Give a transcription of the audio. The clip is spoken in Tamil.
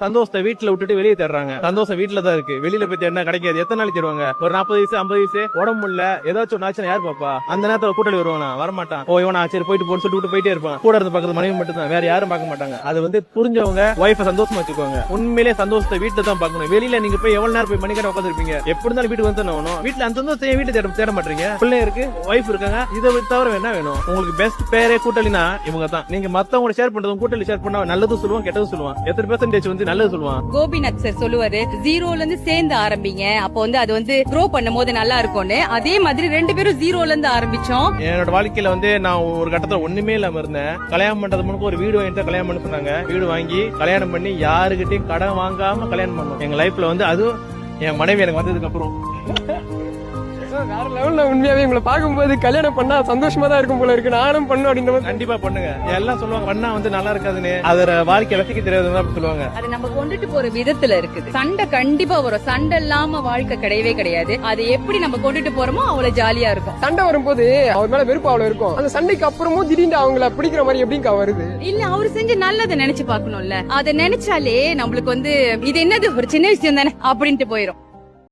சந்தோஷத்தை வீட்டுல விட்டுட்டு வெளியே தேடுறாங்க. சந்தோஷம் வீட்டுல தான் இருக்கு, வெளியில போய் தேடினா கிடைக்காது. எத்தனை நாளைக்கு தேடுவாங்க? ஒரு 40 வயசு 50 வயசு உடம்பு முடியல, ஏதாச்சும் ஒரு ஆச்சுன்னா யார் பாப்பா? அந்த நேரத்துல கூட்டணி வருவானா? வரமாட்டான். ஓ இவனா சரி போயிட்டு போன்னு சொல்லிட்டு போயிட்டே இருப்பான். கூட இருந்து பக்கத்துல மனைவி மட்டும் தான், வேற யாரும் பார்க்க மாட்டாங்க. அது வந்து புரிஞ்சவங்க ஒய்ஃபை சந்தோஷமா வச்சுக்கோங்க. உண்மையிலே சந்தோஷத்தை வீட்டுல தான் பார்க்கணும். வெளியில நீங்க போய் எவ்வளவு நேரம் போய் மணிக்கணக்கு உட்காந்துருப்பீங்க? எப்படி இருந்தாலும் வீட்டுக்கு வந்து ஆகணும். வீட்டுல அந்த சந்தோஷத்தை வீட்டு தேட மாட்டீங்க. பிள்ளை இருக்கு, ஒய்ஃப் இருக்காங்க, இதை தவிர என்ன வேணும் உங்களுக்கு? பெஸ்ட் பேரே கூட்டலினா இவங்க தான். நீங்க மத்தவங்க ஷேர் பண்றதும் கூட்டலி ஷேர் பண்ணா நல்லது சொல்லுவான், கெட்டது சொல்லுவான். எத்தனை பெர்சன்டேஜ் வந்து நல்லது சொல்லுவான்? கோபிநாத் சார் சொல்லுவாரு, ஜீரோல இருந்து சேர்ந்து ஆரம்பிங்க, அப்போ வந்து அது வந்து க்ரோ பண்ணும் போது நல்லா இருக்கும்னு. அதே மாதிரி 2 பேரும் ஜீரோல இருந்து ஆரம்பிச்சோம். என்னோட வாழ்க்கையில வந்து நான் ஒரு கட்டத்துல ஒண்ணுமே இல்லாம இருந்தேன். கல்யாணம் பண்றது முன்னாடி ஒரு வீடு வாங்கிட்டு கல்யாணம் பண்ண சொன்னாங்க. வீடு வாங்கி கல்யாணம் பண்ணி யாருகிட்டையும் கடன் வாங்காம கல்யாணம் பண்ணோம். எங்க லைஃப்ல வந்து அதுவும் என் மனைவி எனக்கு வந்ததுக்கு அப்புறம் வேற லெவல்ல. உண்மையாவே உங்களை பார்க்கும்போது கல்யாணம் பண்ணா சந்தோஷமா தான் இருக்கும் போல இருக்கு. நானும் பண்ணும் அப்படின்னு கண்டிப்பா பண்ணுங்க. எல்லாம் சொல்லுவாங்க பண்ணா வந்து நல்லா இருக்காதுன்னு, அதோட வாழ்க்கை ரசிக்க தெரியாதுன்னு சொல்லுவாங்க. அது நம்ம கொண்டுட்டு போற விதத்துல இருக்குது. சண்டை கண்டிப்பா வரும், சண்டை இல்லாம வாழ்க்கை கிடையவே கிடையாது. அது எப்படி நம்ம கொண்டுட்டு போறோமோ அவ்வளவு ஜாலியா இருக்கும். சண்டை வரும்போது அவர் மேல வெறுப்பு அவ்வளவு இருக்கும். அந்த சண்டைக்கு அப்புறமும் திடீர்னு அவங்கள பிடிக்கிற மாதிரி எப்படிங்க வருது? இல்ல அவரு செஞ்ச நல்லதை நினைச்சு பாக்கணும்ல. அதை நினைச்சாலே நம்மளுக்கு வந்து இது என்னது ஒரு சின்ன விஷயம் தானே அப்படின்ட்டு போயிரும்.